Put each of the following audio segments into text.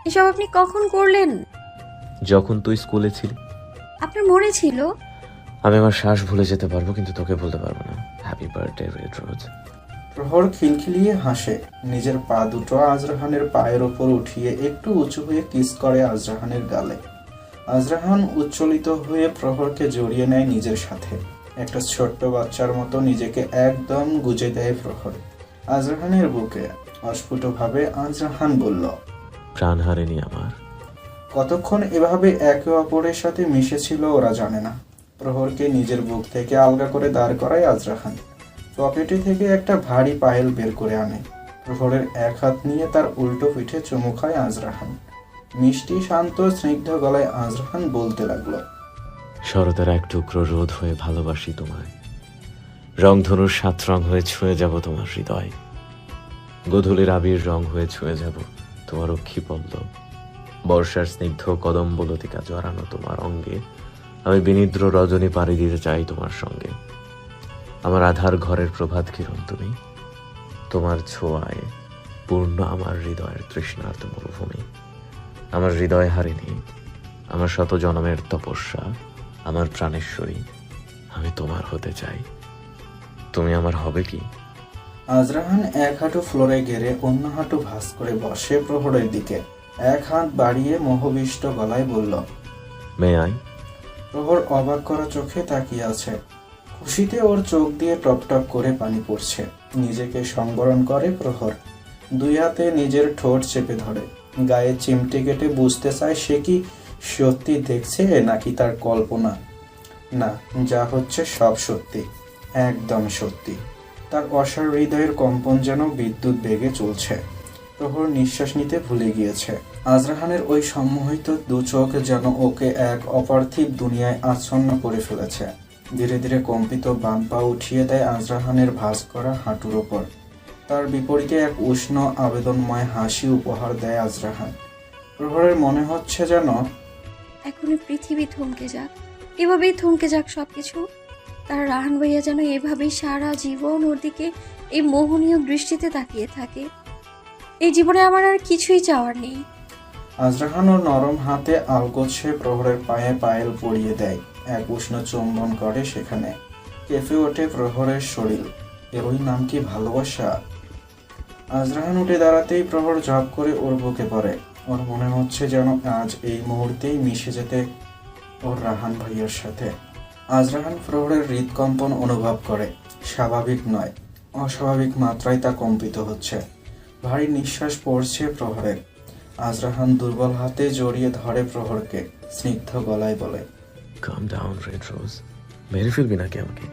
এসব আপনি কখন করলেন? যখন তুই স্কুলে ছিলি। আপনার মনে ছিল? আমি আমার শ্বাস ভুলে যেতে পারবো, কিন্তু তোকে ভুলতে পারবো না। Happy birthday red rose. প্রহর খিলখিলিয়ে হাসে। নিজের পা দুটো আজরাহানের পায়ের ওপর উঠিয়ে একটু উঁচু হয়ে কিস করে আজরাহানের গালে। আজরাহান উচ্ছ্বলিত হয়ে প্রহরকে জড়িয়ে নেয় নিজের সাথে। একটা ছোট্ট বাচ্চার মতো নিজেকে একদম গুজে দেয় প্রহর আজরাহানের বুকে। অস্ফুটভাবে আজরাহান বলল, প্রাণ হারেনি আমার। কতক্ষণ এভাবে একে অপরের সাথে মিশেছিল ওরা জানে না। প্রহরকে নিজের বুক থেকে আলগা করে দাঁড় করায় আজরাহান। পকেটে থেকে একটা ভারী পায়েল বের করে আনে। প্রহরের এক হাত নিয়ে তার উল্টো পিঠে চুমু খায় আজরাহান। মিষ্টি শান্ত স্নিগ্ধ গলায় আজরাহান বলতে লাগলো, শরতের এক টুকরো রোদ হয়ে ভালোবাসি তোমায়। রংধনুর 7 রং হয়ে ছুঁয়ে যাব তোমার হৃদয়। গোধূলির আবির রং হয়ে ছুঁয়ে যাব তোমার অক্ষি পল্লব। বর্ষার স্নিগ্ধ কদম্বলতিকা জড়ানো তোমার অঙ্গে আমি বিনিদ্র রজনী পাড়ি দিতে চাই তোমার সঙ্গে। আমার আধার ঘরের প্রভাত কিরণ তুমি। তোমার ছোঁয়ায় পূর্ণ আমার হৃদয়ের তৃষ্ণার্ত মরুভূমি। আমার হৃদয় হারিনি, আমার শত জনমের তপস্যা, আমার প্রাণেশ্বরী। আমি তোমার হতে চাই, তুমি আমার হবে কি? আজরাহান এক হাঁটু ফ্লোরে গেড়ে অন্য হাঁটু ভাঁজ করে বসে প্রহরের দিকে। এক হাত বাড়িয়ে মোহবিষ্ট গলায় বলল, মে আই? প্রহর অবাক করা চোখে তাকিয়ে আছে। খুশিতে ওর চোখ দিয়ে টপ টপ করে পানি পড়ছে। নিজেকে সংবরণ করে প্রহর। 2 হাতে নিজের ঠোঁট চেপে ধরে। গায়ে চিমটে কেটে বুঝতে চায় সে কি সত্যি দেখছে নাকি তার কল্পনা। না, যা হচ্ছে সব সত্যি, একদম সত্যি। তার অসার হৃদয়ের কম্পন যেন বিদ্যুৎ বেগে চলছে। প্রহর নিঃশ্বাস নিতে ভুলে গিয়েছে। আজরাহানের ওই সম্মোহিত 2 চোখ যেন ওকে এক অপার্থিব দুনিয়ায় আচ্ছন্ন করে ফেলেছে। ধীরে ধীরে কম্পিত বাম পা উঠিয়ে দেয় আজরাহানের ভাঁজ করা হাঁটুর ওপর। তার বিপরীতে এক উষ্ণ আবেদনময় হাসি উপহার দেয় আজরাহান। প্রহরের মনে হচ্ছে যেন এখনই পৃথিবী থমকে যাক, এভাবেই থমকে যাক সবকিছু। তার রাহান ভাইয়া যেন এভাবেই সারা জীবন ওর দিকে এই মোহনীয় দৃষ্টিতে তাকিয়ে থাকে। এই জীবনে আমার আর কিছুই চাওয়ার নেই। আজরাহান ওর নরম হাতে আলগোছে প্রহরের পায়ে পায়েল পরিয়ে দেয়। এক উষ্ণ চুম্বন করে সেখানে। কেঁপে ওঠে প্রহরের শরীর। এরই নাম কি ভালোবাসা? আজরাহান উঠে দাঁড়াতেই প্রহর ঝপ করে ওর বুকে পড়ে। ওর মনে হচ্ছে যেন আজ এই মুহূর্তেই মিশে যেতে ওর রাহান ভাইয়ের সাথে। আজরাহান প্রহরের হৃদকম্পন অনুভব করে। স্বাভাবিক নয়, অস্বাভাবিক মাত্রায় তা কম্পিত হচ্ছে। ভারী নিঃশ্বাস পড়ছে প্রহরের। আজরাহান দুর্বল হাতে জড়িয়ে ধরে প্রহরকে। স্নিগ্ধ গলায় বলে, কাম ডাউন রেড রোজ, মেরে ফেলবি নাকি আমাকে?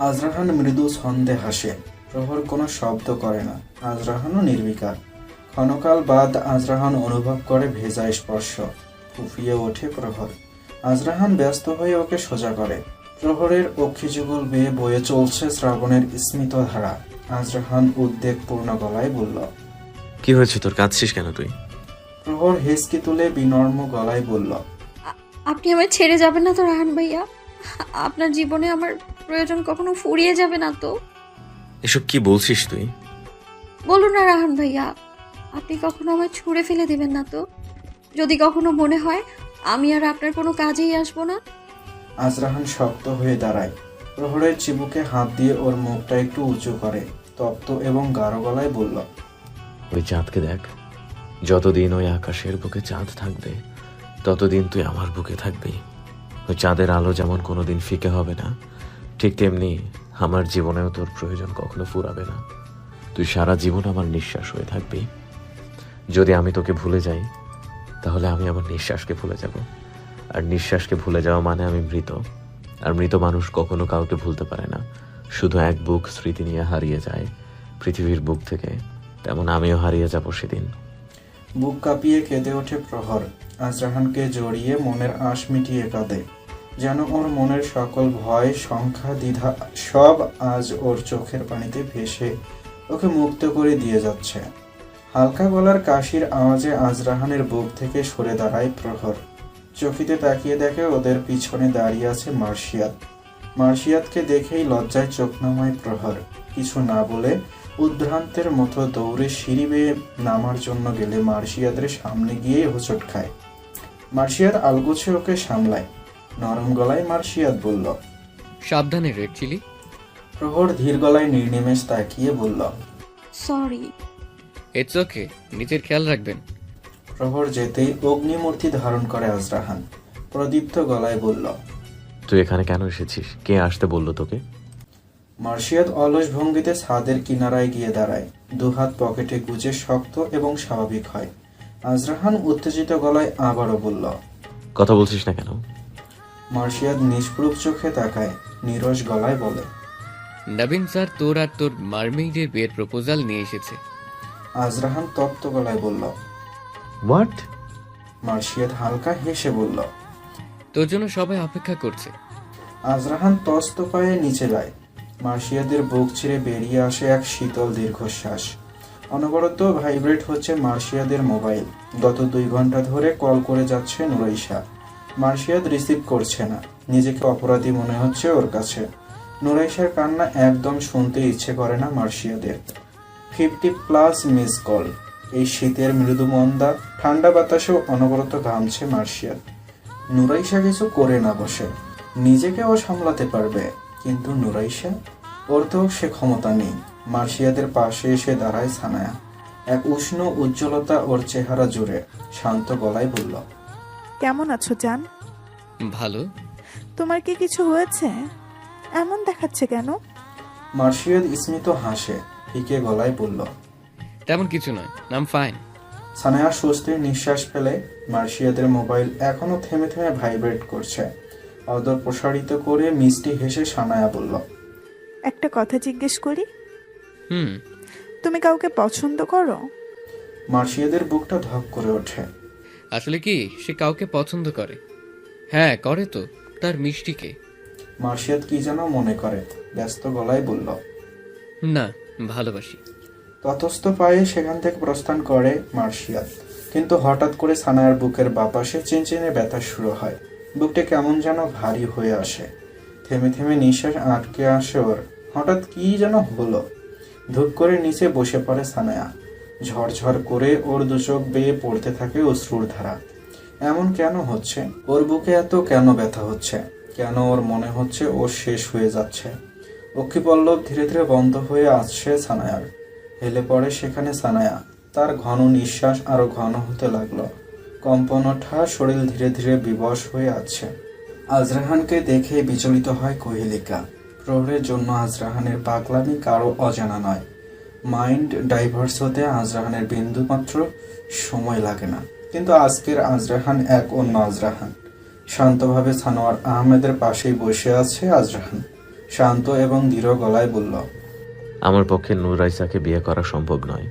আজরাহান মৃদু ছন্দে হাসে। প্রহর কোনো শব্দ করে না। আজরাহানও নির্বিকার। ক্ষণকাল বাদ আজরাহান অনুভব করে ভেজা স্পর্শ। ফুফিয়ে ওঠে প্রহর। আজরাহান ব্যস্ত হয়ে ওকে সোজা করে। প্রহরের অক্ষিযুগল বেয়ে বয়ে চলছে শ্রাবণের স্মিত ধারা। আজরাহান উদ্বেগপূর্ণ গলায় বলল, কি হয়েছে তোর, কাঁদছিস কেন তুই? প্রহর হেসকি তুলে বিনম্র গলায় বলল, আপনি আমায় ছেড়ে যাবেন না তো রাহান ভাইয়া? আপনার জীবনে আমার প্রয়োজন কখনো ফুরিয়ে যাবে না তো? এসব কি বলছিস তুই? বলুন না রাহান ভাইয়া, আপনি কখনো আমায় ছুঁড়ে ফেলে দিবেন না তো? যদি কখনো মনে হয় আমি আর আপনার কোনো কাজেই আসবো না। আজরাহান শক্ত হয়ে দাঁড়ায়। প্রহরের চিবুকে হাত দিয়ে ওর মুখটা একটু উঁচু করে তপ্ত এবং গাঢ় গলায় বলল, ওই চাঁদকে দেখ। যতদিন ওই আকাশের বুকে চাঁদ থাকবে ততদিন তুই আমার বুকে থাকবি। ওই চাঁদের আলো যেমন কোনোদিন ফিকে হবে না, ঠিক তেমনি আমার জীবনেও তোর প্রয়োজন কখনো ফুরাবে না। তুই সারা জীবন আমার নিঃশ্বাস হয়ে থাকবি। যদি আমি তোকে ভুলে যাই তাহলে আমি আমার নিঃশ্বাসকে ভুলে যাব। আর নিঃশ্বাসকে ভুলে যাওয়া মানে আমি মৃত। আর মৃত মানুষ কখনো কাউকে ভুলতে পারে না, শুধু এক বুক স্মৃতি নিয়ে হারিয়ে যায় পৃথিবীর বুক থেকে। তেমন আমিও হারিয়ে যাব সেদিন। বুক কাঁপিয়ে কেঁদে ওঠে প্রহর। আজরাহানকে জড়িয়ে মনের আশ মিটিয়ে কাঁদে। যেন ওর মনের সকল ভয়, সংখ্যা, দ্বিধা সব আজ ওর চোখের পানিতে ভেসে ওকে মুক্ত করে দিয়ে যাচ্ছে। হালকা গলার কাশির আওয়াজে আজরাহানের বুক থেকে সরে দাঁড়ায় প্রহর। চকিতে তাকিয়ে দেখে ওদের পিছনে দাঁড়িয়ে আছে মার্শিয়াত। মার্শিয়াতকে দেখেই লজ্জায় চোখ নামায় প্রহর। কিছু না বলে উদ্ভ্রান্তের মতো দৌড়ে সিঁড়ি বেয়ে নামার জন্য গেলে মার্শিয়াদের সামনে গিয়েই হোঁচট খায়। মার্শিয়াদ আলগোছে ওকে সামলায়। নরম গলায় মার্শিয়াদ বলল, সাবধানে রেড চিলি। প্রহর ধীর গলায় নির্নিমেষ তাকিয়ে বলল, সরি। ইটস ওকে, নিজের খেয়াল রাখবেন। প্রহর যেতেই অগ্নিমূর্তি ধারণ করে আজরাহান। প্রদীপ্ত গলায় বলল, তুই এখানে কেন এসেছিস? কে আসতে বললো তোকে? মার্শিয়াদ অলস ভঙ্গিতে ছাদের কিনারায় গিয়ে দাঁড়ায়। দুহাত পকেটে গুজে শক্ত এবং স্বাভাবিক হয়। আজরাহান উত্তেজিত গলায় আবারও বলল, কথা বলছিস না কেন? মার্শিয়াদ নিষ্প্রুপ চোখে তাকায়, নীরস গলায় বলে, নবীন স্যার তোর আর তোর মারমেইডের বিয়ের প্রপোজাল নিয়ে এসেছে। আজরাহান তপ্ত গলায় বলল। হোয়াট? মার্শিয়াদ হালকা হেসে বলল। তোর জন্য সবাই অপেক্ষা করছে। আজরাহান তস্ত পায়ে নিচে যায়। মার্শিয়াদের বুক ছিঁড়ে বেরিয়ে আসে এক শীতল দীর্ঘশ্বাস। অনবরত ভাইব্রেট হচ্ছে মার্শিয়াদের মোবাইল। গত 2 ঘন্টা ধরে কল করে যাচ্ছে নুরাইশা। মার্শিয়াদ রিসিভ করছে না। নিজেকে অপরাধী মনে হচ্ছে ওর কাছে। নুরাইশার কান্না একদম শুনতে ইচ্ছে করে না মার্শিয়াদের। 50+ মিস কল। এই শীতের মৃদু মন্দা ঠান্ডা বাতাসেও অনবরত ঘামছে মার্শিয়াদ। নুরাইশা কিছু করে না বসে, নিজেকেও সামলাতে পারবে, কিন্তু নুরাইশা, ওর তো সে ক্ষমতা নেই। মার্শিয়াদের পাশে এসে দাঁড়ায় সানায়া। এক উষ্ণ উজ্জ্বলতা ওর চেহারা জুড়ে। শান্ত গলায় বলল, কেমন আছো জান? ভালো। তোমার কি কিছু হয়েছে? এমন দেখাচ্ছে কেন? মার্শিয়াদ স্মিত হাসে, ফিকে গলায় বলল, তেমন কিছু নয়, আম ফাইন। সানায়া স্বস্তির নিঃশ্বাস ফেলে। মার্শিয়াদের মোবাইল এখনো থেমে থেমে ভাইব্রেট করছে। অদর প্রসারিত করে মিষ্টি হেসে সানায়া বলল, একটা কথা জিজ্ঞেস করি, হুম। তুমি কাউকে পছন্দ করো? মার্শিয়াদের বুকটা ধক করে ওঠে। আসলে কি সে কাউকে পছন্দ করে? হ্যাঁ করে তো, তার মিষ্টিকে। মার্শিয়াদ কি যেন মনে করে, ব্যস্ত গলায় বলল, না, ভালোবাসি। ততস্থ পায়ে সেখান থেকে প্রস্থান করে মার্শিয়াদ। কিন্তু হঠাৎ করে সানায়ার বুকের বাপাশে চিনচিনে ব্যথা শুরু হয়। বুকটা কেমন যেন ভারী হয়ে আসে। থেমে থেমে নিঃশ্বাস আটকে আসে ওর। হঠাৎ কি যেন হলো। ধূপ করে নিচে বসে পড়ে সানায়া। ঝরঝর করে ওর দুচোখ বেয়ে পড়তে থাকে অশ্রুর ধারা। এমন কেন হচ্ছে? ওর বুকে এত কেন ব্যথা হচ্ছে? কেন ওর মনে হচ্ছে ও শেষ হয়ে যাচ্ছে? অক্ষিপল্লব ধীরে ধীরে বন্ধ হয়ে আসছে সানায়ার। হেলে পড়ে সেখানে সানায়া। তার ঘন নিঃশ্বাস আরো ঘন হতে লাগলো। কম্পন ওঠা শরীর ধীরে ধীরে বিবশ হয়ে আছে। আজরাহানকে দেখে বিচলিত হয় কোহেলিকা। প্রহরের জন্য আজরাহানের পাগলামি কারো অজানা নয়। মাইন্ড ডাইভার্স হতে আজরাহানের বিন্দুমাত্র সময় লাগে না। কিন্তু আজকের আজরাহান এক অন্য আজরাহান। শান্তভাবে সানোয়ার আহমেদের পাশেই বসে আছে আজরাহান। শান্ত এবং দৃঢ় গলায় বলল, আমার পক্ষে নুরাইসাকে বিয়ে করা সম্ভব নয়।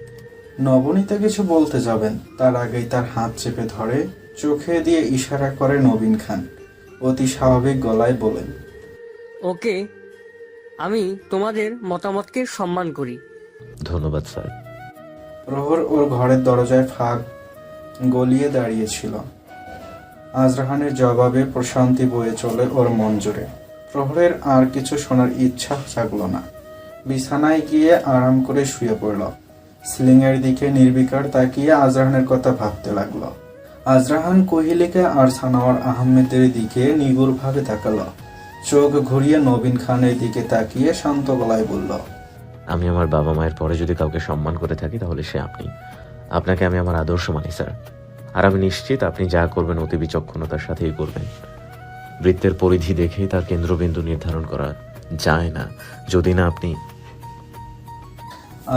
নবনীতা কিছু বলতে যাবেন, তার আগেই তার হাত চেপে ধরে চোখে দিয়ে ইশারা করে নবীন খান। অতি স্বাভাবিক গলায় বলেন, ওকে, আমি তোমাদের মতামতকে সম্মান করি। ধন্যবাদ স্যার। প্রহর ওর ঘরের দরজায় ফাঁক গলিয়ে দাঁড়িয়েছিল। আজরাহানের জবাবে প্রশান্তি বয়ে চলে ওর মন জুড়ে। প্রহরের আর কিছু শোনার ইচ্ছা জাগলো না। বিছানায় গিয়ে আরাম করে শুয়ে পড়ল। সিলিংয়ের দিকে নির্বিকার তাকিয়ে আজরাহানের কথা ভাবতে লাগলো। আজরাহান কোহিলিকা আর সানোয়ার আহমেদের দিকে নিগুড়ভাবে তাকালো। চোখ ঘুরিয়ে নবীন খানের দিকে তাকিয়ে শান্ত গলায় বলল, আমি আমার বাবা মায়ের পরে যদি কাউকে সম্মান করে থাকি তাহলে সে আপনি। আপনাকে আমি আমার আদর্শ মানি স্যার। আর আমি নিশ্চিত আপনি যা করবেন অতি বিচক্ষণতার সাথেই করবেন। বৃত্তের পরিধি দেখেই তার কেন্দ্রবিন্দু নির্ধারণ করা যায় না, যদি না আপনি।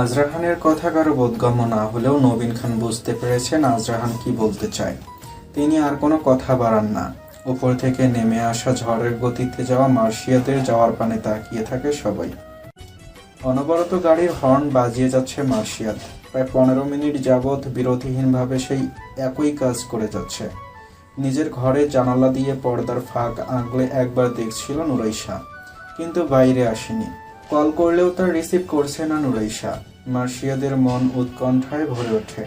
আজরাহানের কথা কারো বোধগম্য না হলেও নবীন খান বুঝতে পেরেছেন আজরাহান কি বলতে চায়। তিনি আর কোনো কথা বাড়ান না। উপর থেকে নেমে আসা ঝড়ের গতিতে যাওয়া মার্শিয়াদের যাওয়ার পানে তাকিয়ে থাকে সবাই। অনবরত গাড়ির হর্ন বাজিয়ে যাচ্ছে মার্শিয়াদ। প্রায় 15 মিনিট যাবৎ বিরতিহীনভাবে সেই একই কাজ করে যাচ্ছে। নিজের ঘরে জানালা দিয়ে পর্দার ফাঁক আগলে একবার দেখছিল নুরাইশা, কিন্তু বাইরে আসেনি। কল করলেও তার রিসিভ করছে না নুরাইশা। মার্শিয়াদের মন উৎকণ্ঠায় ভরে ওঠে।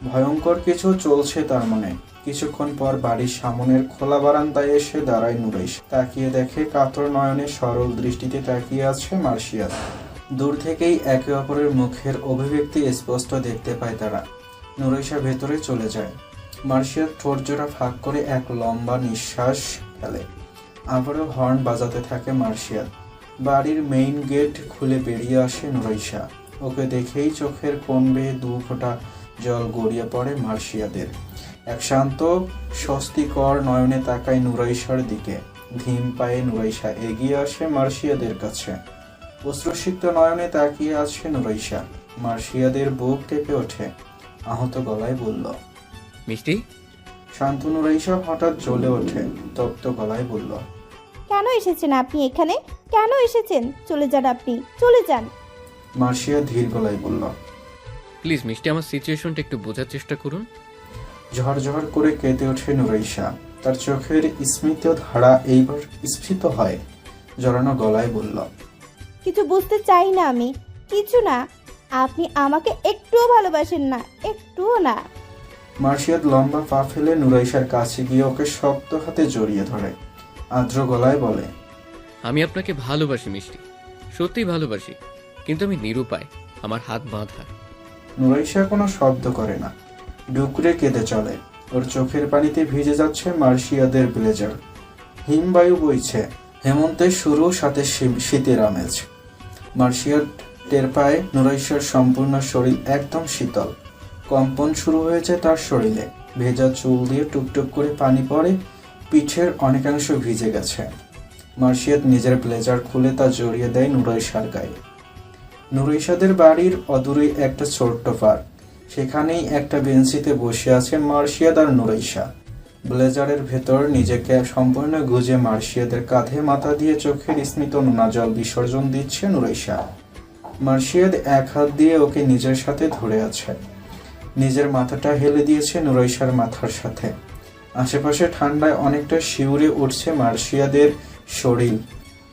ভয়ঙ্কর কিছু চলছে তার মনে। কিছুক্ষণ পর বাড়ির সামনের খোলা বারান্দায় এসে দাঁড়ায় নুরাইশা। তাকিয়ে দেখে কাতর নয়নে সরল দৃষ্টিতে তাকিয়ে আছে মার্শিয়াদ। দূর থেকেই একে অপরের মুখের অভিব্যক্তি স্পষ্ট দেখতে পায় তারা। নুরাইশা ভেতরে চলে যায়। মার্শিয়া ঠোঁট জোড়া ফাঁক করে এক লম্বা নিঃশ্বাস ফেলে। আবারও হর্ন বাজাতে থাকে মার্শিয়া। বাড়ির মেইন গেট খুলে বেরিয়ে আসে নুরাইশা। ওকে দেখেই চোখের কোণ বেয়ে 2 ফোঁটা জল গড়িয়ে পড়ে মার্শিয়াদের। এক শান্ত স্বস্তিকর নয়নে তাকায় নুরাইশার দিকে। ধীম পায়ে নুরাইশা এগিয়ে আসে মার্শিয়াদের কাছে। অশ্রুসিক্ত নয়নে তাকিয়ে আছে নুরাইশা। মার্শিয়াদের বুক কেঁপে ওঠে। আহত গলায় বলল, মিষ্টি, শান্ত নুরাইশা হঠাৎ জ্বলে ওঠে। তপ্ত গলায় বলল, কেন এসেছেন আপনি এখানে? কেন এসেছেন? চলে যান, আপনি চলে যান। মার্শিয়া ধীর গলায় বলল, প্লিজ মিষ্টি, আমার সিচুয়েশনটা একটু বোঝার চেষ্টা করুন। ঝরঝর করে কেঁদে ওঠে নুরাইশা। তার চোখের স্মিত ধারা এইবার স্ফীত হয়। জড়ানো গলায় বলল, কিছু বুঝতে চাই না আমি, কিছু না। আপনি আমাকে একটুও ভালোবাসেন না, একটুও না। মার্শিয়াদ লম্বা পা ফেলে নুরাইশার কাছে গিয়ে ওকে শক্ত হাতে জড়িয়ে ধরে। আর্দ্র গলায় বলে, আমি আপনাকে ভালোবাসি মিষ্টি, সত্যিই ভালোবাসি, কিন্তু আমি নিরুপায়, আমার হাত বাঁধা। নুরাইশা কোনো শব্দ করে না, ডুকরে কেঁদে চলে। ওর চোখের পানিতে ভিজে যাচ্ছে মার্শিয়াদের ব্লেজার। হিমবায়ু বইছে, হেমন্তের শুরু, সাথে শীতের আমেজ। মার্শিয়াদ টের পায় নুরাইশার সম্পূর্ণ শরীর একদম শীতল। কম্পন শুরু হয়েছে তার শরীরে। ভেজা চুল দিয়ে টুকটুক করে পানি পড়ে, পিঠের অনেকাংশ ভিজে গেছে। মার্শিয়াদ নিজের ব্লেজার খুলে তা জড়িয়ে দেয় নুরাইশার গায়ে। নুরাইশাদের বাড়ির অদূরে একটা ছোট্ট পার্ক। সেখানেই একটা বেঞ্চিতে বসে আছে মার্শিয়াদ আর নুরাইশা। ব্লেজারের ভেতর নিজেকে সম্পূর্ণ গুজে মার্শিয়াদের কাঁধে মাথা দিয়ে চোখের স্মিত নোনা জল বিসর্জন দিচ্ছে নুরাইশা। মার্শিয়াদ এক হাত দিয়ে ওকে নিজের সাথে ধরে আছে। নিজের মাথাটা হেলে দিয়েছে নুরাইশার মাথার সাথে। আশেপাশে ঠান্ডায় অনেকটা শিউরে উঠছে মার্শিয়াদের শরীর।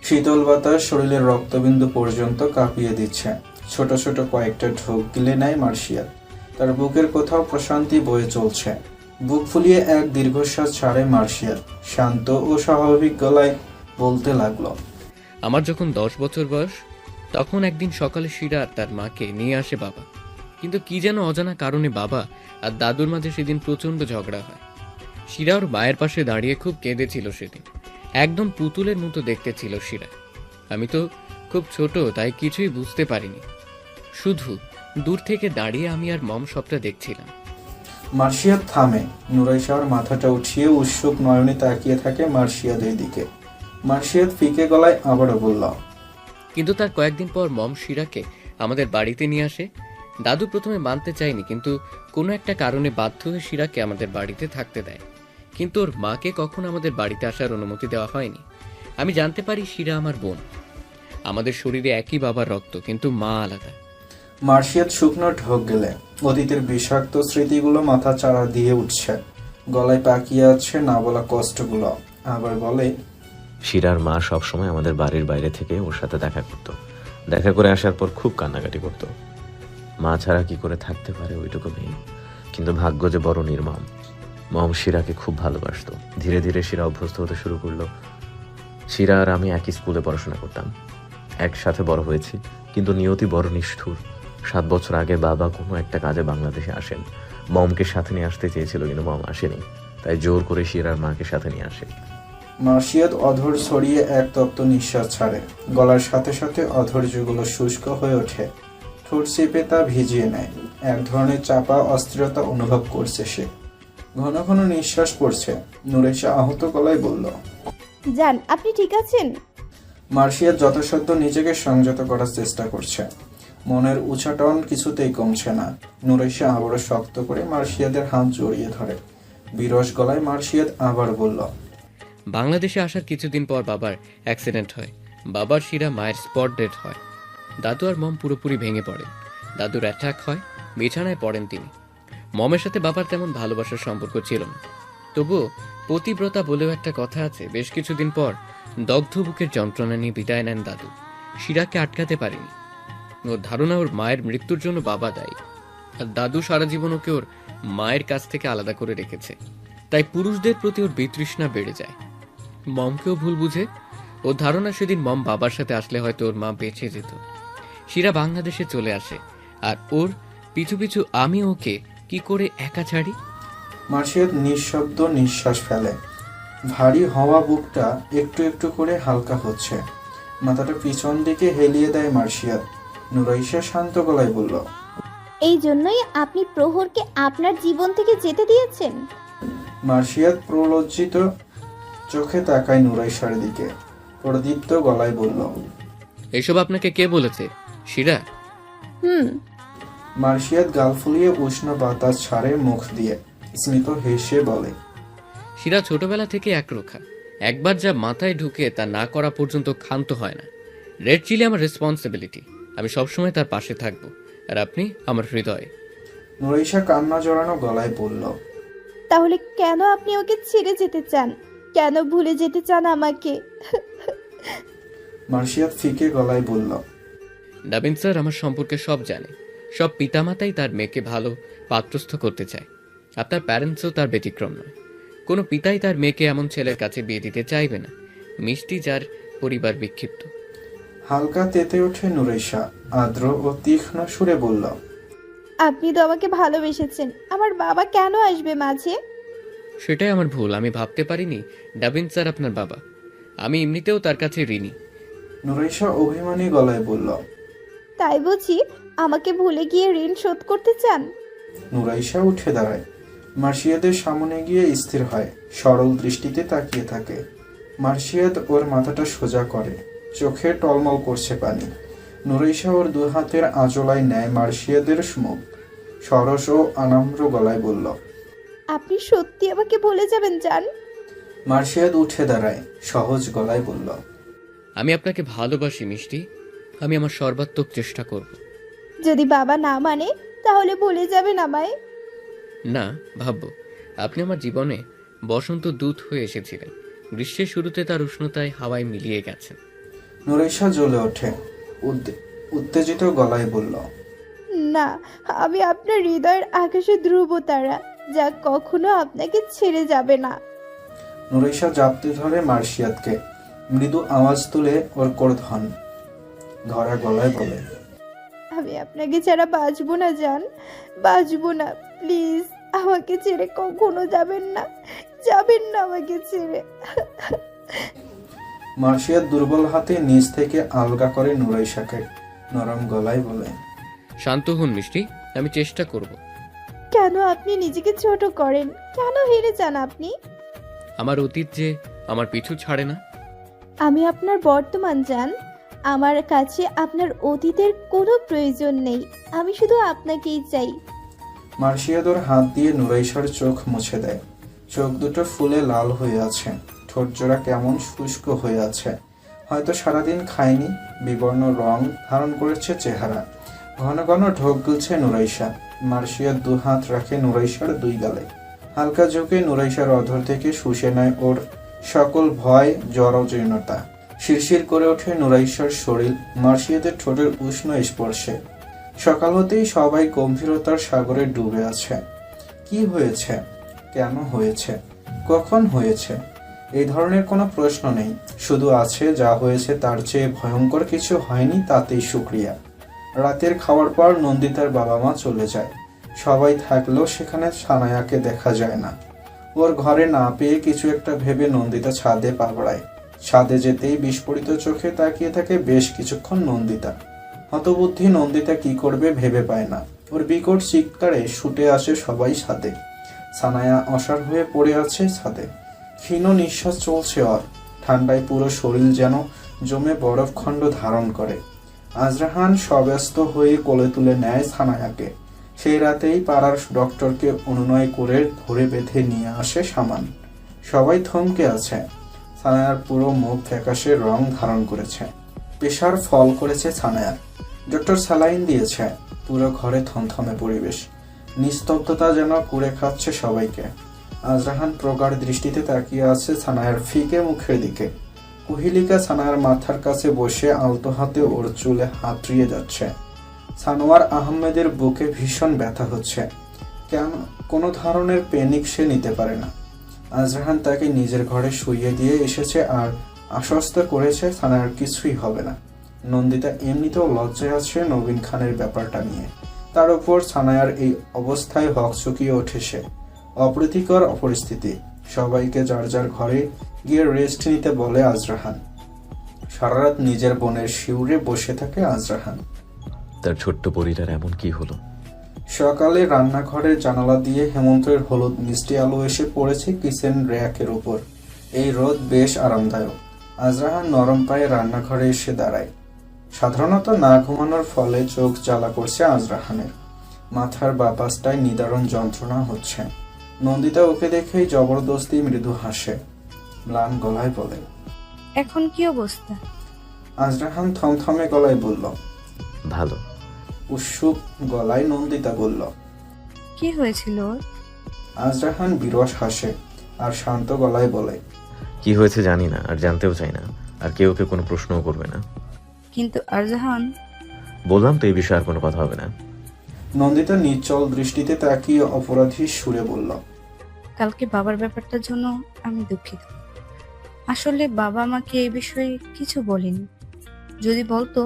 শীতল বাতাস শরীরের রক্তবিন্দু পর্যন্ত কাঁপিয়ে দিচ্ছে। ছোট ছোট কয়েকটা ঢোক গিলে নেয় মার্শিয়াদ। তার বুকের কোথাও প্রশান্তি বয়ে চলছে। বুক ফুলিয়ে এক দীর্ঘশ্বাস ছাড়ে মার্শিয়াদ। শান্ত ও স্বাভাবিক গলায় বলতে লাগলো, আমার যখন 10 বছর বয়স, তখন একদিন সকালে শিরা আর তার মাকে নিয়ে আসে বাবা। কিন্তু কি যেন অজানা কারণে বাবা আর দাদুর মাঝে সেদিন প্রচণ্ড ঝগড়া হয়। শিরা ওর মায়ের পাশে দাঁড়িয়ে খুব কেঁদেছিল সেদিন। একদম পুতুলের মতো দেখতে ছিল শিরা। আমি তো খুব ছোট, তাই কিছুই বুঝতে পারিনি। শুধু দূর থেকে দাঁড়িয়ে আমি আর মম সবটা দেখছিলাম। মার্শিয়াদ থামে। নুরাইশার মাথাটা উঠিয়ে উৎসুক নয়নে তাকিয়ে থাকে মার্শিয়াদের দিকে। মার্শিয়াদ ফিকে গলায় আবারও বলল, কিন্তু তার কয়েকদিন পর মম শিরাকে আমাদের বাড়িতে নিয়ে আসে। দাদু প্রথমে মানতে চায়নি, কিন্তু কোনো একটা কারণে বাধ্য হয়ে শিরাকে আমাদের বাড়িতে থাকতে দেয়। কিন্তু ওর মাকে কখনো আমাদের বাড়িতে আসার অনুমতি দেওয়া হয়নি। আমি জানতে পারি শিরা আমার বোন। আমাদের শরীরে একই বাবার রক্ত, কিন্তু মা আলাদা। মার্শিয়াদ শুকনো ঢোক গেলে অতীতের বিষাক্ত স্মৃতিগুলো মাথা চাড়া দিয়ে উঠছে। গলায় পাকিয়ে আছে না বলা কষ্টগুলো। আবার বলে, শিরার মা সবসময় আমাদের বাড়ির বাইরে থেকে ওর সাথে দেখা করত। দেখা করে আসার পর খুব কান্নাকাটি করত। মা ছাড়া কি করে থাকতে পারে ওইটুকু মেয়ে। কিন্তু ভাগ্য যে বড় নির্মম। মম শিরাকে খুব ভালোবাসতো। ধীরে ধীরে শিরা অভ্যস্ত হতে শুরু করলো। শিরা আর আমি একই স্কুলে পড়াশোনা করতাম, একসাথে বড় হয়েছি। কিন্তু নিয়তি বড় নিষ্ঠুর। 7 বছর আগে বাবা কোনো একটা কাজে বাংলাদেশে আসেন। মমকে সাথে নিয়ে আসতে চেয়েছিল, কিন্তু মম আসেনি। তাই জোর করে শিরার মাকে সাথে নিয়ে আসে। মার্শিয়াদ অধর ছড়িয়ে এক তপ্ত নিঃশ্বাস ছাড়ে। গলার সাথে সাথে অধৈর্যগুলো শুষ্ক হয়ে ওঠে। ঠোঁট চেপে তা ভিজিয়ে নেয়। এক ধরনের চাপা অস্থিরতা অনুভব করছে সে। ঘন ঘন নিঃশ্বাস পড়ছে। নুরাইশা আহত গলায় বলল, যান, আপনি ঠিক আছেন? মার্শিয়াদ যথাসাধ্য নিজেকে সংযত করার চেষ্টা করছে। মনের উচাটন কিছুতেই কমছে না। নুরাইশা আবারও শক্ত করে মার্শিয়াদের হাত জড়িয়ে ধরে। বিরস গলায় মার্শিয়াদ আবার বলল, বাংলাদেশে আসার কিছুদিন পর বাবার অ্যাক্সিডেন্ট হয়। বাবার শিরা মায়ের স্পট ডেড হয়। দাদু আর মম পুরোপুরি ভেঙে পড়েন। দাদুর অ্যাটাক হয়, বিছানায় পড়েন তিনি। মমের সাথে বাবার তেমন ভালোবাসার সম্পর্ক ছিল না। তবুও পতিব্রতা বলেও একটা কথা আছে। বেশ কিছুদিন পর দগ্ধ বুকের যন্ত্রণা নিয়ে বিদায় নেন দাদু। শিরাকে আটকাতে পারেনি। ওর ধারণা ওর মায়ের মৃত্যুর জন্য বাবা দায়ী। আর দাদু সারা জীবন ওকে ওর মায়ের কাছ থেকে আলাদা করে রেখেছে। তাই পুরুষদের প্রতি ওর বিতৃষ্ণা বেড়ে যায়। মমকেও ভুল বুঝে। ওর ধারণা সেদিন মম বাবার সাথে আসলে হয়তো ওর মা বেঁচে যেত। শিরা বাংলাদেশে চলে আসে, আর ওর পিছু পিছু আমি ওকে কি করে একা ছাড়ি? মার্শিয়াদ নিঃশব্দ নিঃশ্বাস ফেলে। ভারী হওয়া বুকটা একটু একটু করে হালকা হচ্ছে। মাথাটা পিছন দিকে হেলিয়ে দেয় মার্শিয়াদ। নুরাইশা শান্ত গলায় বলল, এই জন্যই আপনি প্রহরকে আপনার জীবন থেকে যেতে দিয়েছেন? মার্শিয়াদ প্রলজ্জিত চোখে তাকায় নুরাইশার দিকে। প্রদীপ্ত গলায় বলল, এসব আপনাকে কে বলেছে শিরা? হুম। মার্শিয়াদ গাল ফুলিয়ে উষ্ণ বাতাস ছাড়ে মুখ দিয়ে। স্মিত হেসে বলে, শিরা ছোটবেলা থেকে একরোখা, একবার যা মাথায় ঢুকে তা না করা পর্যন্ত ক্ষান্ত হয় না। রেড চিলি আমার রেসপন্সিবিলিটি, আমি সবসময় তার পাশে থাকবো, আর আপনি আমার হৃদয়ে। নুরাইশা কান্না জড়ানো গলায় বলল, তাহলে কেন আপনি ওকে ছেড়ে যেতে চান? কেন ভুলে যেতে চান আমাকে? মার্শিয়াদ ফিকে গলায় বলল, ডাবিন স্যার আমার সম্পর্কে সব জানে। সব পিতামাতাই তার মেয়েকে ভালো পাত্রস্থ করতে চায়। আপনার প্যারেন্টসও তার ব্যতিক্রম নয়। কোনো পিতাই তার মেয়েকে এমন ছেলের কাছে বিয়ে দিতে চাইবে না, মিষ্টি যার পরিবার বিক্ষিপ্ত। হালকা তেতে ওঠে নুরাইশা। আর্দ্র ও তীক্ষ্ণ সুরে বলল, আপনি তো আমাকে ভালোবেসেছেন, আমার বাবা কেন আসবে মাঝে? সেটাই আমার ভুল, আমি ভাবতে পারিনি ডাবিন স্যার আপনার বাবা। আমি এমনিতেও তার কাছে ঋণী। নুরাইশা অভিমানী গলায় বলল, তাই বুঝি আমাকে ভুলে গিয়ে ঋণ শোধ করতে চান? নুরাইশা উঠে দাঁড়ায়। মার্শিয়াদের সামনে গিয়ে স্থির হয়। সরল দৃষ্টিতে তাকিয়ে থাকে। মার্শিয়াদ ওর মাথাটা সোজা করে। চোখে টলমল করছে পানি। নুরাইশা ওর দু হাতের আঁচলায় নেয় মার্শিয়াদের মুখ। সরস ও অনাম্র গলায় বলল, আপনি সত্যি আমাকে ভুলে যাবেন জান? মার্শিয়াদ উঠে দাঁড়ায়। সহজ গলায় বলল, আমি আপনাকে ভালোবাসি মিষ্টি, আমি আমার সর্বাত্মক চেষ্টা করব। যদি বাবা না মানে তাহলে ভুলে যাবেন আমায়? না, ভাববো। আপনি আমার জীবনে বসন্ত দূত হয়ে এসেছিলেন, গ্রীষ্মের শুরুতে তার উষ্ণতায় হাওয়ায় মিলিয়ে গেছেন। নুরাইশা জ্বলে ওঠে। উত্তেজিত গলায় বলল, না, আমি আপনার হৃদয়ের আকাশে ধ্রুব তারা, যা কখনো আপনাকে ছেড়ে যাবে না। নুরাইশা জাপতে ধরে মার্শিয়াদকে। মৃদু আওয়াজ তুলে ওর কোরধন ধরা গলায় বলে, আমি আপনাকে ছাড়া বাঁচবো না জান, বাঁচবো না। প্লিজ আমাকে ছেড়ে কখনো যাবেন না, যাবেন না আমাকে ছেড়ে। মার্শিয়াদ দুর্বল হাতে নিচ থেকে আলগা করে নুরাইশাকে। নরম গলায় বলে, শান্ত হন মিষ্টি, আমি চেষ্টা করব। কেন আপনি নিজেকে ছোট করেন? কেন হেরে যান আপনি? আমার অতীত যে আমার পিছু ছাড়ে না। আমি আপনার বর্তমান জান, আমার কাছে আপনার অতীতের কোনো প্রয়োজন নেই। আমি শুধু আপনাকেই চাই। মার্শিয়াদ ওর হাত দিয়ে নুরাইশার চোখ মুছে দেয়। চোখ দুটো ফুলে লাল হয়ে আছে। ঠোঁট জোড়া কেমন শুষ্ক হয়ে আছে। হয়তো সারাদিন খায়নি। বিবর্ণ রং ধারণ করেছে চেহারা। ঘন ঘন ঢোক গিলছে নুরাইশা। মার্শিয়াদ দু হাত রাখে নুরাইশার দুই গালে। হালকা ঝুঁকে নুরাইশার অধর থেকে শুষে নেয় ওর সকল ভয়, জড়জীর্ণতা। শিরশির করে ওঠে নুরাইশার শরীর মার্শিয়াদের ঠোঁটের উষ্ণ স্পর্শে। সকাল হতেই সবাই গম্ভীরতার সাগরে ডুবে আছে। কি হয়েছে? কেন হয়েছে? কখন হয়েছে? এই ধরনের কোনো প্রশ্ন নেই। শুধু আছে যা হয়েছে তার চেয়ে ভয়ঙ্কর কিছু হয়নি, তাতেই শুক্রিয়া। রাতের খাওয়ার পর নন্দিতার বাবা মা চলে যায়। সবাই থাকলেও সেখানে সানায়াকে দেখা যায় না। ওর ঘরে না পেয়ে কিছু একটা ভেবে নন্দিতা ছাদে পা বাড়ায়। ছাদে যেতেই বিস্ফোরিত চোখে তাকিয়ে থাকে বেশ কিছুক্ষণ নন্দিতা। হতবুদ্ধি নন্দিতা কি করবে ভেবে পায় না। ওর বিকট চিৎকারে ছুটে আসে সবাই ছাদে। সানায়া অসাড় হয়ে পড়ে আছে ছাদে। ক্ষীণ নিঃশ্বাস চলছে ওর। ঠান্ডায় পুরো শরীর যেন জমে বরফখণ্ড ধারণ করে। আজরাহান সব্যস্ত হয়ে কোলে তুলে নেয় সানায়াকে। সেই রাতেই পাড়ার ডক্টরকে অনুনয় করে ধরে বেঁধে নিয়ে আসে সামান। সবাই থমকে আছে। সানায়ার পুরো মুখ ফ্যাকাশে রং ধারণ করেছে। পেশার ফল করেছে সানায়ার। ডক্টর স্যালাইন দিয়েছে। পুরো ঘরে থমথমে পরিবেশ। নিস্তব্ধতা যেন কুড়ে খাচ্ছে সবাইকে। আজরাহান প্রগাঢ় দৃষ্টিতে তাকিয়ে আছে সানায়ার ফিকে মুখের দিকে। কুহিলিকা সানায়ার মাথার কাছে বসে আলতো হাতে ওর চুলে হাতড়িয়ে যাচ্ছে। সানোয়ার আহমেদের বুকে ভীষণ ব্যথা হচ্ছে। কেন কোনো ধরনের প্যানিক সে নিতে পারে না। আজরাহান তাকে নিজের ঘরে শুইয়ে দিয়ে এসেছে আর আশ্বস্ত করেছে সানায়ার কিছুই হবে না। নন্দিতা এমনিতেও লজ্জায় আছে নবীন খানের ব্যাপারটা নিয়ে। তার উপর সানায়ার এই অবস্থায় হক চুকিয়ে ওঠে সে। অপ্রীতিকর পরিস্থিতি। সবাইকে যার যার ঘরে গিয়ে রেস্ট নিতে বলে আজরাহান। সারারাত নিজের বোনের শিউরে বসে থাকে আজরাহান। তার ছোট্ট পরিটার এমন কি হলো? সকালে রান্নাঘরের জানালা দিয়ে হেমন্তের হলুদ মিষ্টি আলো এসে পড়েছে কিচেন র্যাকের উপর। এই রোদ বেশ আরামদায়ক। আজরাহান নরম পায়ে রান্নাঘরে এসে দাঁড়ায়। সাধারণত না ঘুমানোর ফলে চোখ জ্বালা করছে আজরাহানের। মাথার বাপাসটায় নিদারুণ যন্ত্রণা হচ্ছে। নন্দিতা ওকে দেখেই জবরদস্তি মৃদু হাসে। ম্লান গলায় বলে, এখন কি অবস্থা? আজরাহান থমথমে গলায় বলল। ভালো। উৎসুক গলায় নন্দিতা বলল। কি হয়েছিল ওর? আজরাহান বিরস হাসে আর শান্ত গলায় বলে, কি হয়েছে জানি না, আর জানতেও চাই না, আর কেউ ওকে কোনো প্রশ্নও করবে না। কিন্তু আরজাহান, বললাম তো এই বিষয়ে আর কোনো কথা হবে না। নন্দিতা নিশ্চল দৃষ্টিতে তাকিয়ে অপরাধীর সুরে বলল, কালকে বাবার ব্যাপারটার জন্য আমি দুঃখিত। আসলে বাবা আমাকে এই বিষয়ে কিছু বলেনি। যদি বলতো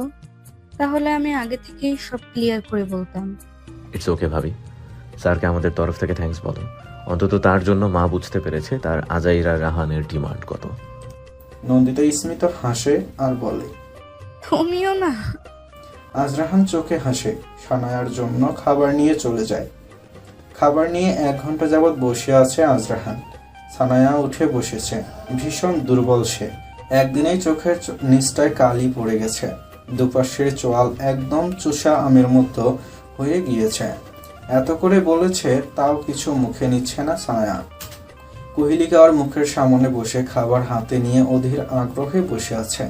তাহলে আমি আগে থেকেই সব ক্লিয়ার করে বলতাম। ইটস ওকে ভাবি, স্যারকে আমাদের তরফ থেকে থ্যাঙ্কস বলো। অন্তত তার জন্য মা বুঝতে পেরেছে তার আজাইরা রাহানের ডিমান্ড কত। নন্দিতা স্মিত হাসে আর বলে, তুমিও না। আজরাহান চোখে হাসে। সানায়ার জন্য খাবার নিয়ে চলে যায়। খাবার নিয়ে 1 ঘন্টা যাবৎ বসে আছে আজরাহান। সানায়া উঠে বসেছে। ভীষণ দুর্বল সে। একদিনেই চোখের নিচটায় কালি পড়ে গেছে। দুপাশের চোয়াল একদম চুষা আমের মতো হয়ে গিয়েছে। এত করে বলেছে তাও কিছু মুখে নিচ্ছে না সানায়া। কোহিলিকা ওর মুখের সামনে বসে খাবার হাতে নিয়ে অধীর আগ্রহে বসে আছে।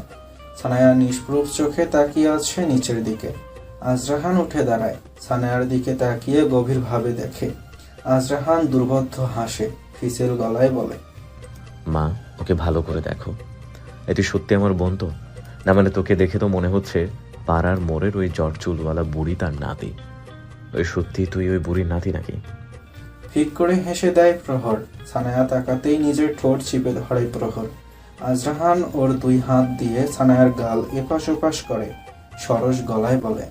সানায়া নিষ্প্রভ চোখে তাকিয়ে আছে নিচের দিকে। আজরাহান উঠে দাঁড়ায়। সানায়ার দিকে তাকিয়ে গভীরভাবে দেখে। আজরাহান দুর্বোধ্য হাসে, ফিসেল গলায় বলে, মা, ওকে ভালো করে দেখো। এটি সত্যি আমার বোন তো? না মানে তোকে দেখে তো মনে হচ্ছে পাড়ার মোড়ের ওই জট চুলওয়ালা বুড়ি তার নাতি। ওই সত্যি তুই ওই বুড়ির নাতি নাকি? ফিক করে হেসে দেয় প্রহর। সানায়া তাকাতেই নিজের ঠোঁট চিপে ধরে প্রহর। আজরাহান ওর 2 হাত দিয়ে সানায়ার গাল এপাশ ওপাশ করে। সরস গলায় বলে,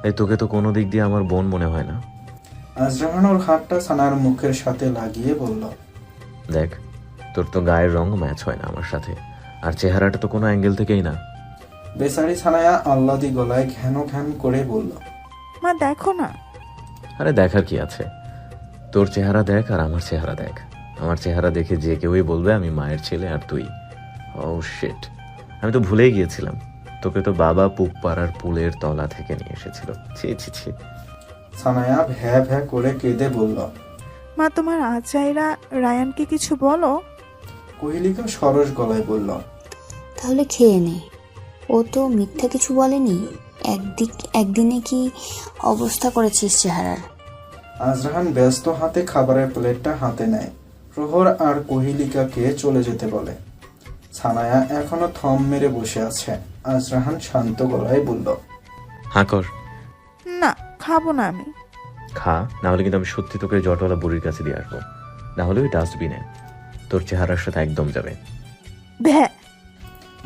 এই তোকে তো কোনো দিক দিয়ে আমার বোন মনে হয় না। আজরাহান ওর হাতটা সানায়ার মুখের সাথে লাগিয়ে বলল, দেখ, তোর তো গায়ের রং ম্যাচ হয় না আমার সাথে, আর চেহারাটা তো কোনো অ্যাঙ্গেল থেকেই না। বেচারি সানায়া আহ্লাদি গলায় ঘ্যান ঘ্যান করে বলল, মা দেখো না। আরে দেখার কি আছে? তোর চেহারা দেখ আর আমার চেহারা দেখ। আমার চেহারা দেখে যে কেউই বলবে আমি মায়ের ছেলে আর তুই। ও শিট, আমি তো ভুলেই গিয়েছিলাম। তোকে তো বাবা পুকপাড়ার পুলের তলা থেকে নিয়ে এসেছিল। ছি ছি ছি। সানায়া ভ্যা ভ্যা করে কেঁদে বলল। মা, তোমার আচাইরা রায়ানকে কিছু বলো। কোহিলিকা সরস গলায় বলল, তাহলে খেয়ে নে। ও তো মিথ্যা কিছু বলেনি। একদিনে কি অবস্থা করেছিস চেহারার। আজরাহান ব্যস্ত হাতে খাবারের প্লেটটা হাতে নেয়। প্রহর আর কোহিলিকাকে চলে যেতে বলে। সানায়া এখনো থম মেরে বসে আছে। আজরাহান শান্ত গলায় বলল, হা কর। না, খাবো না আমি। খা, না হলে কিন্তু আমি সত্যি তোকে জটওয়ালা বুড়ির কাছে দিয়ে আসবো। না হলে ওই ডাস্টবিনে তোর চেহারার সাথে একদম যাবে। ভ্যা।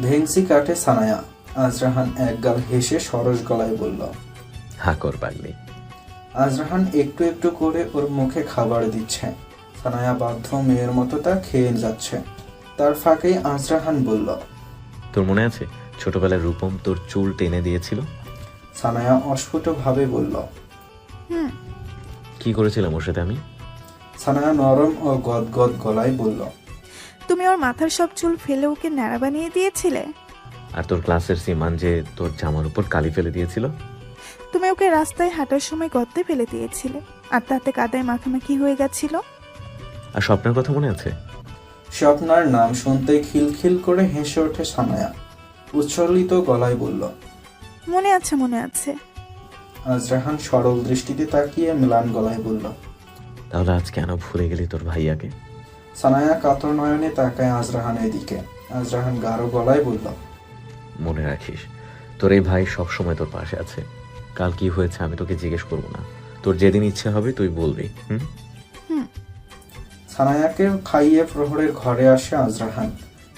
ভেংসি কাটে সানায়া। আজরাহান একগাল হেসে সরস গলায় বলল, হা কর পাগলি। আজরাহান একটু একটু করে ওর মুখে খাবার দিচ্ছে। সানায়া বাধ্য মেয়ের মতো তা খেয়ে যাচ্ছে। তার ফাঁকেই আজরাহান বলল, তোর মনে আছে ছোটবেলায় রূপম তোর চুল টেনে দিয়েছিল? সানায়া অস্ফুট ভাবে বলল, হুম। কি করেছিলাম ওর সাথে আমি? সানায়া নরম ও গদগদ গলায় বলল, তুমি ওর মাথার সব চুল ফেলে ওকে ন্যাড়া বানিয়ে দিয়েছিলে। আর তোর ক্লাসের সিমান যে তোর জামার উপর কালি ফেলে দিয়েছিল? তুমি ওকে রাস্তায় হাঁটার সময় গর্তে ফেলে দিয়েছিলে, আর তাতে কাদায় মাখামাখি হয়ে গেছিল। আর স্বপ্নের কথা মনে আছে? স্বপ্নার নাম শুনতে খিলখিল করে হেসে ওঠে সানায়া। উচ্ছ্বলিত গলায় বলল, মনে আছে, মনে আছে। আজরাহান সরল দৃষ্টিতে তাকিয়ে ম্লান গলায় বলল, তাহলে আজ কেন ভুলে গেলি তোর ভাইয়াকে? সানায়া কাতর নয়নে তাকায় আজরাহানের দিকে। আজরাহান গাঢ় গলায় বলল, মনে রাখিস, তোর এই ভাই সবসময় তোর পাশে আছে। কাল কি হয়েছে আমি তোকে জিজ্ঞেস করবো না। তোর যেদিন ইচ্ছে হবে তুই বলবি। সানায়াকে খাইয়ে প্রহরের ঘরে আসে আজরাহান।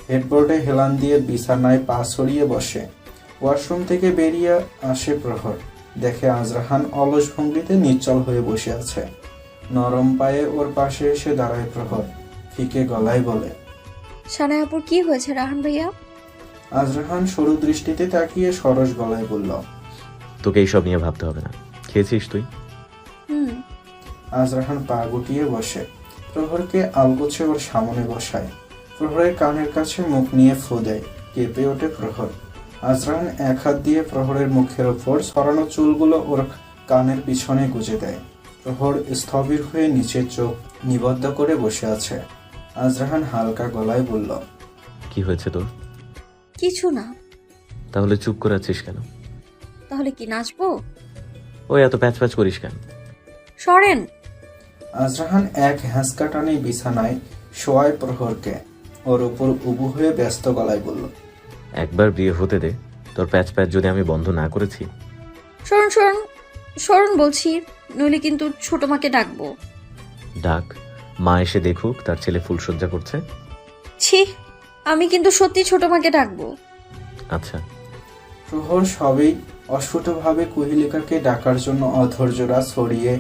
হেডবোর্ডে হেলান দিয়ে বিছানায় পা ছড়িয়ে বসে। ওয়াশরুম থেকে বেরিয়ে আসে প্রহর। দেখে আজরাহান অলস ভঙ্গিতে নিশ্চল হয়ে বসে আছে। নরম পায়ে ওর পাশে এসে দাঁড়ায় প্রহর। ফিকে গলায় বলে, সানায়া আপুর কি হয়েছে রাহান ভাইয়া? আজরাহান সরু দৃষ্টিতে তাকিয়ে সরস গলায় বলল, তোকে এইসব নিয়ে ভাবতে হবে না। খেয়েছিস তুই? হুম। আজরাহান পা গুটিয়ে বসে, প্রহরকে আলগোছে ওর সামনে বসায়। প্রহরের কানের কাছে মুখ নিয়ে ফু দেয়। কেঁপে ওঠে প্রহর। আজরাহান এক হাত দিয়ে প্রহরের মুখের ওপর সরানো চুলগুলো ওর কানের পিছনে গুজে দেয়। প্রহর স্থবির হয়ে নিচে চোখ নিবদ্ধ করে বসে আছে। আজরাহান হালকা গলায় বলল, কি হয়েছে তোর? কিছু না। তাহলে চুপ করে আছিস কেন? তাহলে কি নাচবো? ওই এত প্যাচ প্যাচ করিস কেন? সরেন। আজরাহান এক হ্যাঁচকা টানে বিছানায় শোয়ায় প্রহরকে। ওর উপর উবু হয়ে ব্যস্ত গলায় বলল, একবার বিয়ে হতে দে। তোর প্যাচ প্যাচ যদি আমি বন্ধ না করেছি। সরুন সরুন সরুন বলছি, নইলে কিন্তু ছোট মাকে ডাকবো। ডাক। মা এসে দেখুক তার ছেলে ফুলসজ্জা করছে। ছি, আমি কিন্তু সত্যি ছোট মাকে ডাকবো। আচ্ছা। প্রহর সবেই অস্ফুটভাবে কুহিলিকাকে ডাকার জন্য অধৈর্যরা ছড়িয়ে,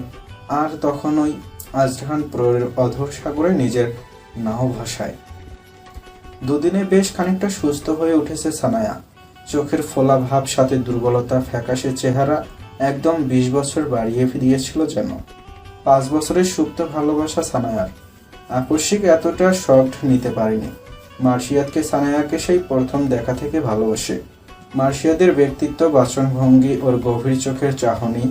আর তখন ওই আজরাহান প্রহরের অধর সাগরে নিজের নাও ভাসায়। দুদিনে বেশ খানিকটা সুস্থ হয়ে উঠেছে সানায়া। চোখের ফোলা ভাব সাথে দুর্বলতা, ফ্যাকাশে চেহারা একদম 20 বছর বাড়িয়ে দিয়েছিল যেন। 5 বছরের সুপ্ত ভালোবাসা সানায়ার। আকস্মিক এতটা শক নিতে পারেনি। মার্শিয়াদকে সানায়াকে সেই প্রথম দেখা থেকে ভালোবাসে। মার্শিয়াদের ব্যক্তিত্ব, বাচনভঙ্গি, ওর গভীর চোখের চাহনি,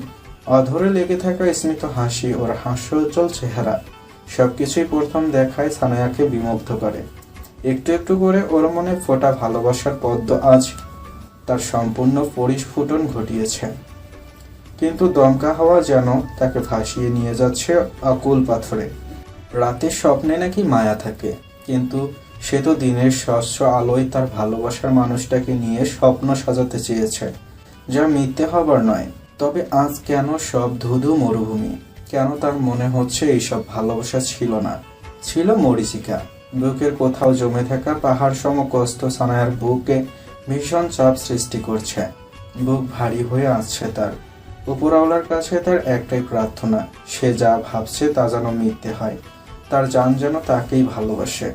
অধরে লেগে থাকা স্মিত হাসি, ওর হাস্যোজ্জ্বল চেহারা, সবকিছুই প্রথম দেখায় সানায়াকে বিমুগ্ধ করে। একটু একটু করে ওর মনে ফোটা ভালোবাসার পদ্ম আজ তার সম্পূর্ণ পরিস্ফুটন ঘটিয়েছে। কিন্তু দমকা হাওয়া যেন তাকে ভাসিয়ে নিয়ে যাচ্ছে আকুল পাথরে। রাতের স্বপ্নে নাকি মায়া থাকে, কিন্তু সে তো দিনের স্বচ্ছ আলোয় তার ভালোবাসার মানুষটাকে নিয়ে স্বপ্ন সাজাতে চেয়েছে, যা মিথ্যে হবার নয়। তবে আজ কেন সব ধুধু মরুভূমি? কেন তার মনে হচ্ছে এইসব ভালোবাসা ছিল না, ছিল মরীচিকা। বুকের কোথাও জমে থাকা পাহাড় সম কষ্ট সানায়ার বুকে ভীষণ চাপ সৃষ্টি করছে। বুক ভারী হয়ে আসছে তার। উপরওয়ালার কাছে তার একটাই প্রার্থনা, সে যা ভাবছে তা যেন মিথ্যে হয়। তার জান যেন তাকেই ভালোবাসে,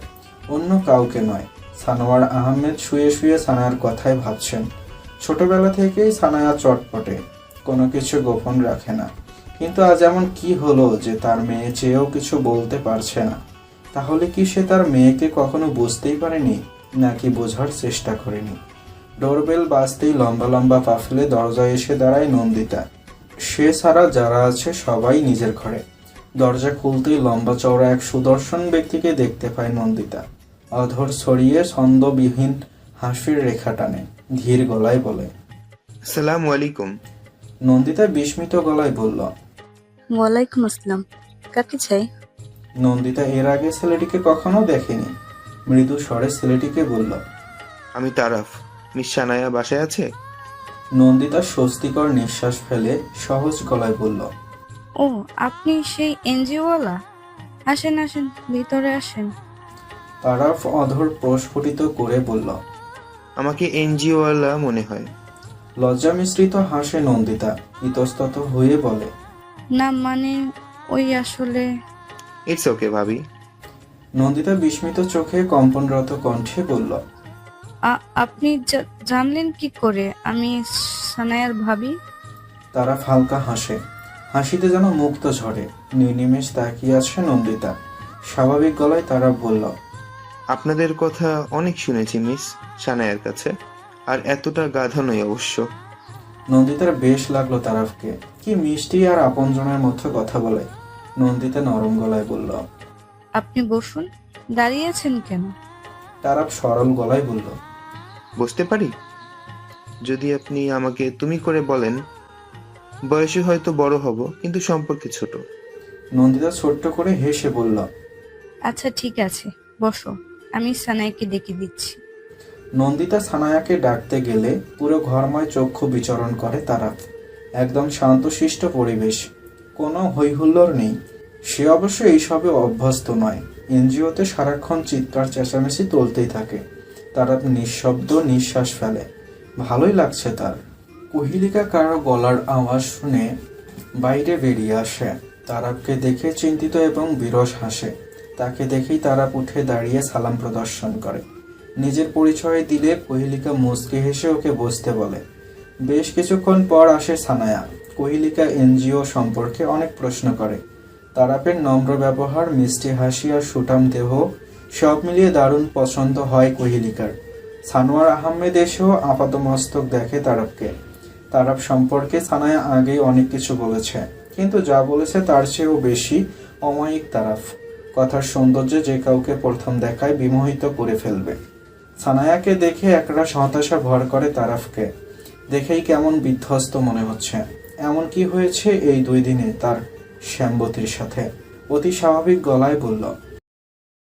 অন্য কাউকে নয়। সানোয়ার আহমেদ শুয়ে শুয়ে সানায়ার কথাই ভাবছেন। ছোটবেলা থেকেই সানায়া চটপটে, কোনো কিছু গোপন রাখে না। কিন্তু আজ এমন কি হলো যে তার মেয়ে চেয়েও কিছু বলতে পারছে না? তাহলে কি সে তার মেয়েকে কখনো বুঝতেই পারেনি, নাকি বোঝার চেষ্টা করেনি? ডোরবেল বাজতেই লম্বা লম্বা পা ফেলে দরজায় এসে দাঁড়ায় নন্দিতা। সে ছাড়া যারা আছে সবাই নিজের ঘরে। দরজা খুলতেই লম্বা চওড়া এক সুদর্শন ব্যক্তিকে দেখতে পায় নন্দিতা। অধর ছড়িয়ে ছন্দবিহীন হাসির রেখা টানে, ধীর গলায় বলে, আসসালামু আলাইকুম। নন্দিতা বিস্মিত গলায় বলল, ওয়ালাইকুম আসসালাম। কাকে চাই? নন্দিতা এর আগে ছেলেটিকে কখনো দেখেনি। মৃদু স্বরে ছেলেটিকে বলল, আমি তারাফ। মিস সানায়া বাসায় আছে? নন্দিতা স্বস্তিকর নিঃশ্বাস ফেলে সহজ গলায় বলল, ও, আপনি সেই এনজিওওয়ালা? আসেন আসেন, ভিতরে আসেন। তারাফ অধর প্রস্ফুটিত করে বলল, আমাকে এনজিওওয়ালা মনে হয়। লজ্জা মিশ্রিত হাসে নন্দিতা, ইতস্তত হয়ে বলে, না মানে ওই আসলে ইটস ওকে ভাবি। নন্দিতা বিস্মিত চোখে কম্পনরত কণ্ঠে বলল, আপনি জানলেন কি করে আমি সানায়ার ভাবি? তারা হালকা হাসে, হাসিতে যেন মুক্ত ঝরে। নির্নিমেষ তাকিয়ে আছে নন্দিতা। স্বাভাবিক গলায় তারা বলল, আপনাদের কথা অনেক শুনেছি মিস সানায়ার কাছে, আর এতটা গাধা নই অবশ্য। নন্দিতার বেশ লাগলো তারাফকে, কি মিষ্টি আর আপনজনের মধ্যে কথা বলে। নন্দিতা নরম গলায় বলল, আপনি বসুন। দাঁড়িয়ে আছেন কেন? তারাফ সরল গলায় বলল, বুঝতে পারি? যদি আপনি আমাকে তুমি করে বলেন, বয়সে হয়তো বড় হব, কিন্তু সম্পর্কে ছোট। নন্দিতা ছোট্ট করে হেসে বলল, আচ্ছা ঠিক আছে, বসো, আমি সানায়াকে ডেকে দিচ্ছি। নন্দিতা সানায়াকে ডাকতে গেলে পুরো ঘরময় চক্ষু বিচরণ করে তারাফ। একদম শান্তশিষ্ট পরিবেশ, কোনো হৈহুল্লোড় নেই। সে অবশ্য এইসবে অভ্যস্ত নয়। এনজিওতে সারাক্ষণ চিৎকার চেঁচামেচি চলতেই থাকে। তারাফ নিঃশব্দ নিঃশ্বাস ফেলে। ভালোই লাগছে তার। কুহিলিকা কারো গলার আওয়াজ শুনে বাইরে বেরিয়ে আসে। তারাবকে দেখে চিন্তিত এবং বিরস হাসে। তাকে দেখেই তারাব উঠে দাঁড়িয়ে সালাম প্রদর্শন করে। নিজের পরিচয় দিলে কুহিলিকা মুচকি হেসে ওকে বসতে বলে। বেশ কিছুক্ষণ পর আসে সানায়া। কুহিলিকা এনজিও সম্পর্কে অনেক প্রশ্ন করে। তারাপের নম্র ব্যবহার, মিষ্টি হাসি আর সুঠাম দেহ সব মিলিয়ে দারুণ পছন্দ হয় কুহিলিকার। সানোয়ার আহমেদ এসেও আপাতমস্তক দেখে তারাবকে। তারাব সম্পর্কে সানায়া আগেই অনেক কিছু বলেছে, কিন্তু যা বলেছে তার চেয়েও বেশি অমায়িক তারাব। কথার সৌন্দর্যে যে কাউকে প্রথম দেখায় বিমোহিত করে ফেলবে। সানায়াকে দেখে একরাশ হতাশা ভর করে তারাফকে। দেখেই কেমন বিধ্বস্ত মনে হচ্ছে। এমন কি হয়েছে এই 2 দিনে তার শ্যামবতীর সাথে? অতি স্বাভাবিক গলায় বলল,